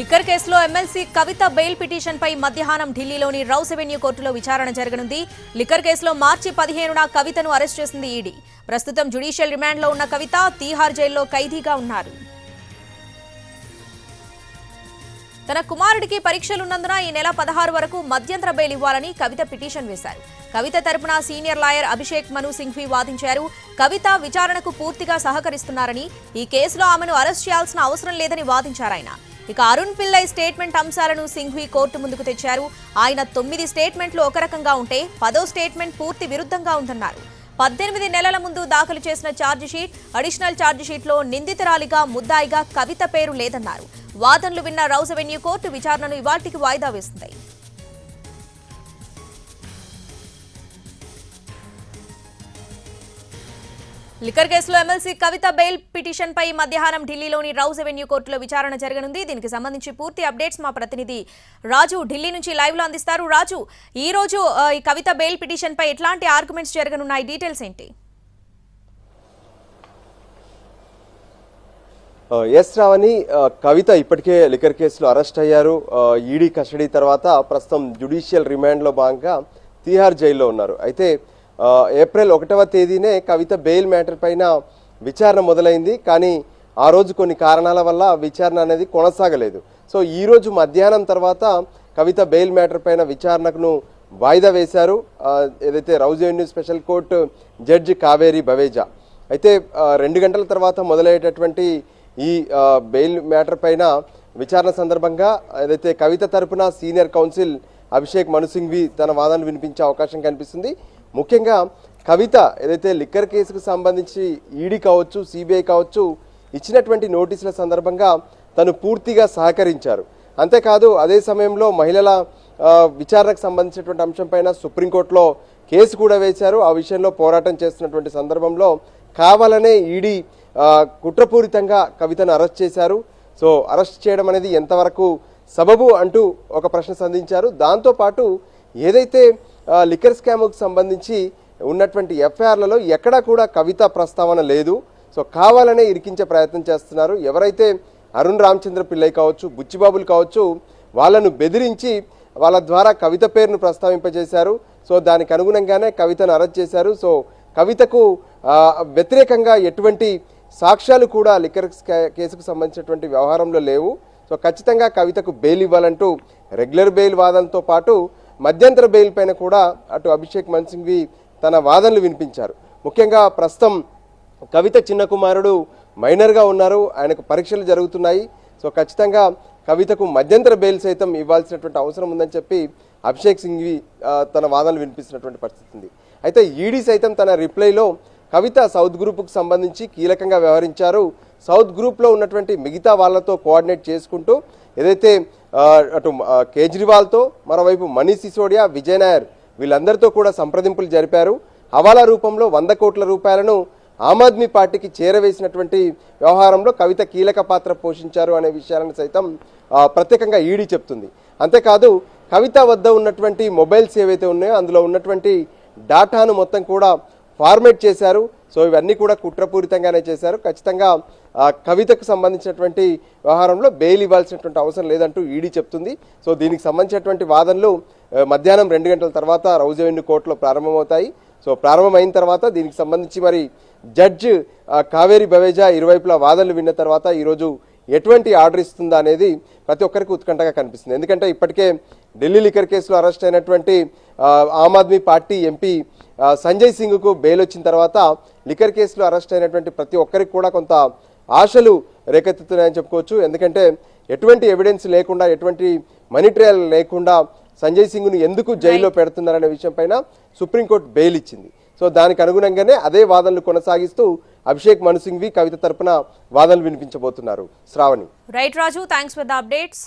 Liquor కేసులో MLC కవిత bail petition పై మధ్యాహ్నం ఢిల్లీలోని రౌస్ అవెన్యూ కోర్టులో విచారణ జరగనుంది. లిక్కర్ కేసులో మార్చి 15న కవితను అరెస్ట్ చేసింది ఈడీ. ప్రస్తుతం జ్యుడిషియల్ రిమాండ్లో ఉన్న కవిత తీహార్ జైల్లో ఖైదీగా ఉన్నారు. తన కుమారుడికి పరీక్షలున్నందున ఈ నెల 16 వరకు మధ్యంతర బెయిల్ ఇవ్వాలని కవిత పిటిషన్ వేశారు. కవిత తరపున సీనియర్ లాయర్ అభిషేక్ మను సింఘ్వి వాదించారు. కవిత విచారణకు పూర్తిగా సహకరిస్తున్నారని, ఈ కేసులో ఆమెను అరెస్ట్ చేయాల్సిన అవసరం లేదని వాదించారాయన. ఇక అరుణ్ పిల్లై స్టేట్మెంట్ అంశాలను సింఘ్వి కోర్టు ముందుకు తెచ్చారు. ఆయన 9 స్టేట్మెంట్లు ఒక రకంగా ఉంటే 10వ స్టేట్మెంట్ పూర్తి విరుద్ధంగా ఉందన్నారు. 18 నెలల ముందు దాఖలు చేసిన ఛార్జిషీట్, అడిషనల్ ఛార్జిషీట్లో నిందితురాలిగా ముద్దాయిగా కవిత పేరు లేదన్నారు. వాదనలు విన్న రౌస్ అవెన్యూ కోర్టు విచారణను ఇవాళ్టికి వాయిదా వేసింది. లిక్కర్ కేసులో ఎమ్మెల్సీ కవిత బెయిల్ పిటిషన్ పై మధ్యాహ్నం ఢిల్లీలోని రౌస్ అవెన్యూ కోర్టులో విచారణ జరగనుంది. దీనికి సంబంధించి పూర్తి అప్డేట్స్ మా ప్రతినిధి రాజు ఢిల్లీ నుంచి లైవ్ లో అందిస్తారు. రాజు, ఈ రోజు ఈ కవిత బెయిల్ పిటిషన్ పై ఎట్లాంటి ఆర్గ్యుమెంట్స్ జరగనున్నాయి, డీటెయిల్స్ ఏంటి? ఎస్ రావణి, కవిత ఇప్పటికే లిక్కర్ కేసులో అరెస్ట్ అయ్యారు. ఈడీ కస్టడీ తర్వాత ప్రస్తుతం జ్యుడిషియల్ రిమాండ్లో భాగంగా తీహార్ జైల్లో ఉన్నారు. అయితే ఏప్రిల్ 1వ తేదీనే కవిత బెయిల్ మ్యాటర్ పైన విచారణ మొదలైంది. కానీ ఆ రోజు కొన్ని కారణాల వల్ల విచారణ అనేది కొనసాగలేదు. సో ఈ రోజు మధ్యాహ్నం తర్వాత కవిత బెయిల్ మ్యాటర్ పైన విచారణను వాయిదా వేశారు. ఏదైతే rows avenue special court judge Kaveri Baweja. అయితే 2 గంటల తర్వాత మొదలయ్యేటటువంటి ఈ బెయిల్ మ్యాటర్ పైన విచారణ సందర్భంగా ఏదైతే కవిత తరపున సీనియర్ కౌన్సిల్ అభిషేక్ మను సింఘ్వి తన వాదనలు వినిపించే అవకాశం కనిపిస్తుంది. ముఖ్యంగా కవిత ఏదైతే లిక్కర్ కేసుకు సంబంధించి ఈడీ కావచ్చు, సిబిఐ కావచ్చు ఇచ్చినటువంటి నోటీసుల సందర్భంగా తను పూర్తిగా సహకరించారు. అంతేకాదు అదే సమయంలో మహిళల విచారణకు సంబంధించినటువంటి అంశంపైన సుప్రీంకోర్టులో కేసు కూడా వేశారు. ఆ విషయంలో పోరాటం చేస్తున్నటువంటి సందర్భంలో కావాలనే ఈడీ కుట్రపూరితంగా కవితను అరెస్ట్ చేశారు. సో అరెస్ట్ చేయడం అనేది ఎంతవరకు సబబు అంటూ ఒక ప్రశ్న సంధించారు. దాంతోపాటు ఏదైతే లిక్కర్ స్కామ్కు సంబంధించి ఉన్నటువంటి ఎఫ్ఐఆర్లలో ఎక్కడా కూడా కవిత ప్రస్తావన లేదు. సో కావాలనే ఇరికించే ప్రయత్నం చేస్తున్నారు. ఎవరైతే అరుణ్ రామచంద్ర పిల్లై కావచ్చు, బుచ్చిబాబులు కావచ్చు, వాళ్ళను బెదిరించి వాళ్ళ ద్వారా కవిత పేరును ప్రస్తావింపజేశారు. సో దానికి అనుగుణంగానే కవితను అరెస్ట్ చేశారు. సో కవితకు వ్యతిరేకంగా ఎటువంటి సాక్ష్యాలు కూడా లిక్కర్ కేసుకు సంబంధించినటువంటి వ్యవహారంలో లేవు. సో ఖచ్చితంగా కవితకు బెయిల్ ఇవ్వాలంటూ రెగ్యులర్ బెయిల్ వాదనతో పాటు మధ్యంతర బెయిల్ పైన కూడా అటు అభిషేక్ మను సింఘ్వి తన వాదనలు వినిపించారు. ముఖ్యంగా ప్రస్తుతం కవిత చిన్న కుమారుడు మైనర్గా ఉన్నారు, ఆయనకు పరీక్షలు జరుగుతున్నాయి. సో ఖచ్చితంగా కవితకు మధ్యంతర బెయిల్ సైతం ఇవ్వాల్సినటువంటి అవసరం ఉందని చెప్పి అభిషేక్ సింఘ్వి తన వాదనలు వినిపిస్తున్నటువంటి పరిస్థితి ఉంది. అయితే ఈడీ సైతం తన రిప్లైలో కవిత సౌత్ గ్రూప్కు సంబంధించి కీలకంగా వ్యవహరించారు. సౌత్ గ్రూప్లో ఉన్నటువంటి మిగతా వాళ్ళతో కోఆర్డినేట్ చేసుకుంటూ ఏదైతే అటు కేజ్రీవాల్తో, మరోవైపు మనీష్ సిసోడియా, విజయ్ నాయర్ వీళ్ళందరితో కూడా సంప్రదింపులు జరిపారు. హవాలా రూపంలో 100 కోట్ల రూపాయలను ఆమ్ ఆద్మీ పార్టీకి చేరవేసినటువంటి వ్యవహారంలో కవిత కీలక పాత్ర పోషించారు అనే విషయాలను సైతం ప్రత్యేకంగా ఈడీ చెప్తుంది. అంతేకాదు కవిత వద్ద ఉన్నటువంటి మొబైల్స్ ఏవైతే ఉన్నాయో అందులో ఉన్నటువంటి డాటాను మొత్తం కూడా ఫార్మేట్ చేశారు. సో ఇవన్నీ కూడా కుట్రపూరితంగానే చేశారు. ఖచ్చితంగా కవితకు సంబంధించినటువంటి వ్యవహారంలో బెయిల్ ఇవ్వాల్సినటువంటి అవసరం లేదంటూ ఈడీ చెప్తుంది. సో దీనికి సంబంధించినటువంటి వాదనలు మధ్యాహ్నం 2 గంటల తర్వాత రౌస్ అవెన్యూ కోర్టులో ప్రారంభమవుతాయి. సో ప్రారంభమైన తర్వాత దీనికి సంబంధించి మరి జడ్జ్ కావేరి బవేజా ఇరువైపులా వాదనలు విన్న తర్వాత ఈరోజు ఎటువంటి ఆర్డర్ ఇస్తుందా అనేది ప్రతి ఒక్కరికి ఉత్కంఠగా కనిపిస్తుంది. ఎందుకంటే ఇప్పటికే ఢిల్లీ లిక్కర్ కేసులో అరెస్ట్ అయినటువంటి ఆమ్ ఆద్మీ పార్టీ ఎంపీ సంజయ్ సింగ్కు బెయిల్ వచ్చిన తర్వాత లిక్కర్ కేసులో అరెస్ట్ అయినటువంటి ప్రతి ఒక్కరికి కూడా కొంత ఆశలు రేకెత్తుతున్నాయని చెప్పుకోవచ్చు. ఎందుకంటే ఎటువంటి ఎవిడెన్స్ లేకుండా, ఎటువంటి మనీ ట్రయల్ లేకుండా సంజయ్ సింగ్ను ఎందుకు జైల్లో పెడుతున్నారనే విషయం పైన సుప్రీంకోర్టు బెయిల్ ఇచ్చింది. సో దానికి అనుగుణంగానే అదే వాదనలు కొనసాగిస్తూ అభిషేక్ మను సింఘ్వి కవిత తరపున వాదనలు వినిపించబోతున్నారు. Shravani. Right Raju, thanks for the updates.